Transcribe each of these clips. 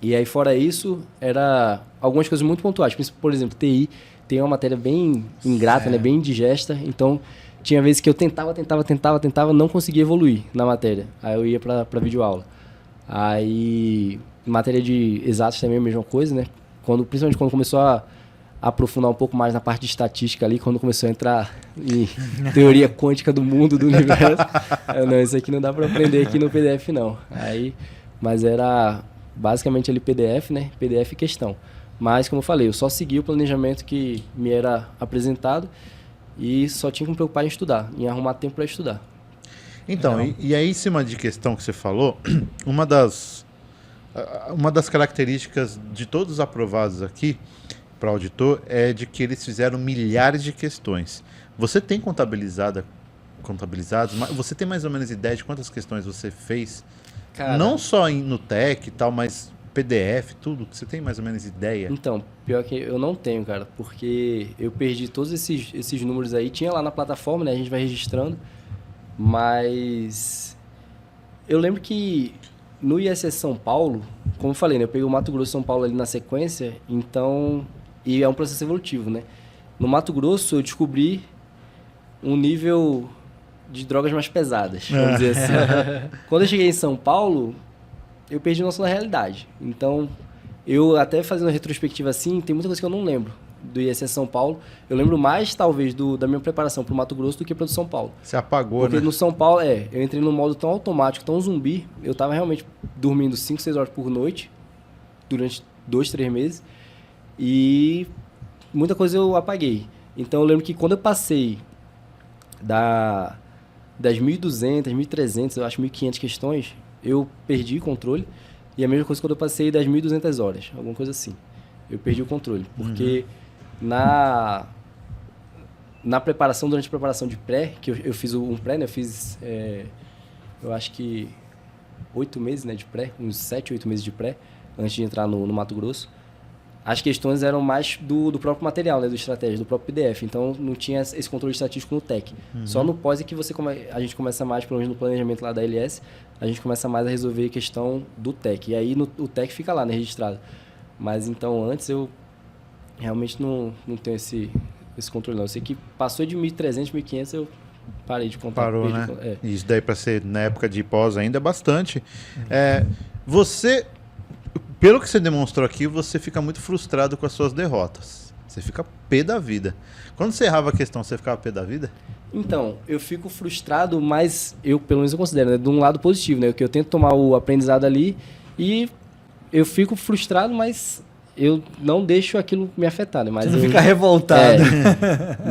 E aí, fora isso, era algumas coisas muito pontuais. Por exemplo, TI tem uma matéria bem ingrata, né? Bem indigesta. Então, tinha vezes que eu tentava, não conseguia evoluir na matéria. Aí eu ia para videoaula. Aí, matéria de exatos também é a mesma coisa, né? Principalmente quando começou a aprofundar um pouco mais na parte de estatística ali, quando começou a entrar em teoria quântica do mundo, do universo. Não, isso aqui não dá para aprender aqui no PDF, não. Mas era basicamente ali PDF, né? PDF e questão. Mas, como eu falei, eu só segui o planejamento que me era apresentado e só tinha que me preocupar em estudar, em arrumar tempo para estudar. Então, e aí em cima de questão que você falou, uma das características de todos os aprovados aqui para auditor é de que eles fizeram milhares de questões. Você tem contabilizados, mas você tem mais ou menos ideia de quantas questões você fez? Cara, não só no TEC e tal, mas PDF, tudo? Você tem mais ou menos ideia? Então, pior que eu não tenho, cara, porque eu perdi todos esses números aí. Tinha lá na plataforma, né? A gente vai registrando, mas eu lembro que no ISS São Paulo, como eu falei, né? Eu peguei o Mato Grosso e São Paulo ali na sequência, então... E é um processo evolutivo, né? No Mato Grosso, eu descobri um nível de drogas mais pesadas, vamos dizer assim. Quando eu cheguei em São Paulo, eu perdi noção da realidade. Então, eu até fazendo uma retrospectiva assim, tem muita coisa que eu não lembro do ISS São Paulo. Eu lembro mais, talvez, da minha preparação para o Mato Grosso do que para o São Paulo. Você apagou, porque né? No São Paulo, eu entrei num modo tão automático, tão zumbi. Eu estava realmente dormindo 5, 6 horas por noite durante 2, 3 meses. E muita coisa eu apaguei. Então, eu lembro que quando eu passei das 1.200, 1.300, eu acho 1.500 questões, eu perdi o controle. E a mesma coisa quando eu passei das 1.200 horas, alguma coisa assim. Eu perdi o controle. Porque na preparação, durante a preparação de pré, que eu fiz um pré, né? Eu fiz, eu acho que 8 meses, né, de pré, uns 7, 8 meses de pré, antes de entrar no Mato Grosso. As questões eram mais do próprio material, né, do estratégia, do próprio PDF. Então, não tinha esse controle estatístico no TEC. Só no pós é que a gente começa mais, pelo menos no planejamento lá da LS, a gente começa mais a resolver a questão do TEC. E aí, o TEC fica lá, né, registrado. Mas, então, antes eu realmente não tenho esse controle, não. Eu sei que passou de 1.300, 1.500, eu parei de contar. Parou, né? Isso daí, para ser na época de pós ainda, é bastante. Você... Pelo que você demonstrou aqui, você fica muito frustrado com as suas derrotas. Você fica pé da vida. Quando você errava a questão, você ficava pé da vida? Então, eu fico frustrado, mas eu, pelo menos eu considero, né, de um lado positivo, né? Que eu tento tomar o aprendizado ali e eu fico frustrado, mas eu não deixo aquilo me afetar, né? Mas você não fica revoltado.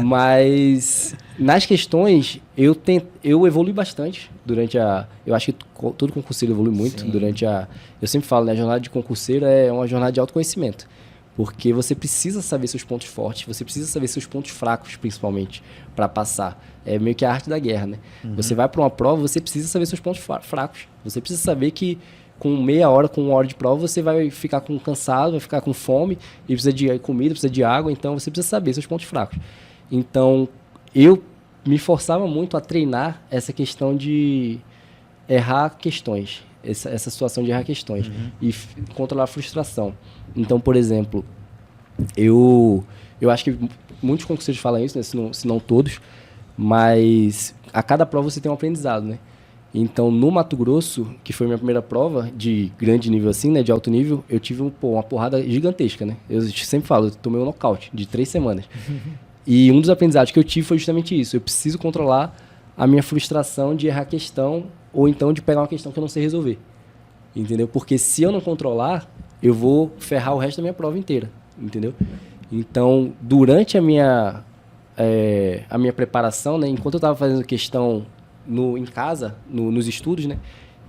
Mas nas questões, eu evolui bastante durante eu acho que todo concurseiro evolui muito. Sim. Eu sempre falo, né? A jornada de concurseiro é uma jornada de autoconhecimento. Porque você precisa saber seus pontos fortes, você precisa saber seus pontos fracos, principalmente, para passar. É meio que a arte da guerra, né? Você vai para uma prova, você precisa saber seus pontos fracos. Você precisa saber que com meia hora, com 1 hora de prova, você vai ficar cansado, vai ficar com fome, e precisa de comida, precisa de água, então você precisa saber seus pontos fracos. Então, eu me forçava muito a treinar essa questão de errar questões, essa situação de errar questões, e controlar a frustração. Então, por exemplo, eu acho que muitos concurseiros falam isso, né, se não todos, mas a cada prova você tem um aprendizado, né? Então, no Mato Grosso, que foi minha primeira prova de grande nível assim, né, de alto nível, eu tive uma porrada gigantesca, né? Eu sempre falo, eu tomei um nocaute de 3 semanas. E um dos aprendizados que eu tive foi justamente isso. Eu preciso controlar a minha frustração de errar a questão ou então de pegar uma questão que eu não sei resolver. Entendeu? Porque se eu não controlar, eu vou ferrar o resto da minha prova inteira. Entendeu? Então, durante a minha preparação, né, enquanto eu estava fazendo questão em casa, nos estudos, né,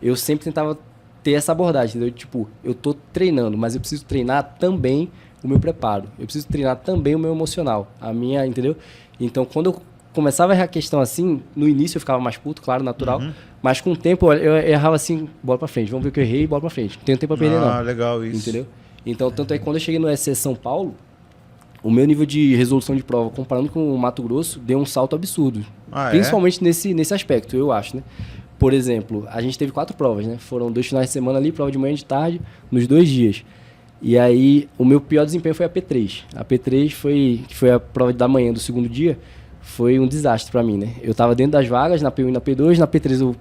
eu sempre tentava ter essa abordagem, entendeu? Tipo, eu tô treinando, mas eu preciso treinar também o meu preparo. Eu preciso treinar também o meu emocional, entendeu? Então, quando eu começava a errar a questão assim, no início eu ficava mais puto, claro, natural, mas com o tempo eu errava assim, bola pra frente, vamos ver o que eu errei, bola pra frente. Não tenho tempo pra perder, não. Ah, legal isso. Entendeu? Então, tanto é que quando eu cheguei no SC São Paulo, o meu nível de resolução de prova, comparando com o Mato Grosso, deu um salto absurdo. Principalmente nesse aspecto, eu acho, né? por exemplo, a gente teve 4 provas, né? Foram 2 finais de semana ali, prova de manhã e de tarde, nos 2 dias. E aí, o meu pior desempenho foi a P3. A P3 que foi a prova da manhã do segundo dia, foi um desastre pra mim, né? Eu tava dentro das vagas, na P1 e na P2, na P3 eu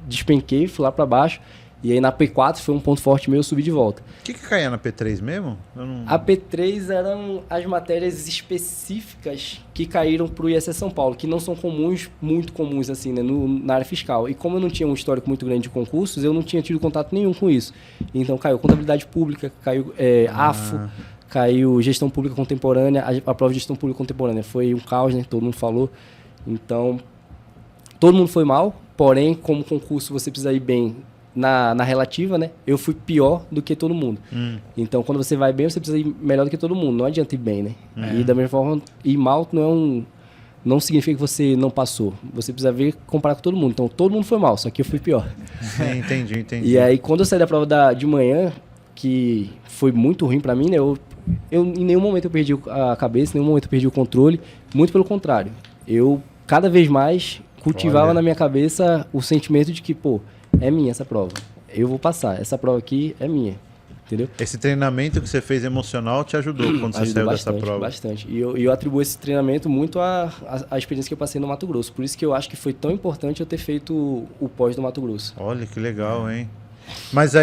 despenquei, fui lá pra baixo, e aí na P4 foi um ponto forte meu, eu subi de volta. O que caía na P3 mesmo? A P3 eram as matérias específicas que caíram pro ISS São Paulo, que não são comuns, muito comuns assim, né, na área fiscal. E como eu não tinha um histórico muito grande de concursos, eu não tinha tido contato nenhum com isso. Então caiu contabilidade pública, caiu AFO, caiu gestão pública contemporânea. A prova de gestão pública contemporânea foi um caos, né, todo mundo falou. Então, todo mundo foi mal, porém, como concurso você precisa ir bem na relativa, né? Eu fui pior do que todo mundo. Então, quando você vai bem, você precisa ir melhor do que todo mundo. Não adianta ir bem, né? E da mesma forma, ir mal não significa que você não passou. Você precisa ver, comparar com todo mundo. Então, todo mundo foi mal, só que eu fui pior. Entendi. E aí, quando eu saí da prova de manhã, que foi muito ruim pra mim, né? Eu em nenhum momento eu perdi a cabeça, em nenhum momento eu perdi o controle. Muito pelo contrário. Eu, cada vez mais, cultivava na minha cabeça o sentimento de que, pô, é minha essa prova. Eu vou passar. Essa prova aqui é minha. Entendeu? Esse treinamento que você fez emocional te ajudou quando você saiu dessa prova? Bastante. E eu atribuo esse treinamento muito à experiência que eu passei no Mato Grosso. Por isso que eu acho que foi tão importante eu ter feito o pós do Mato Grosso. Olha, que legal, hein? Mas aí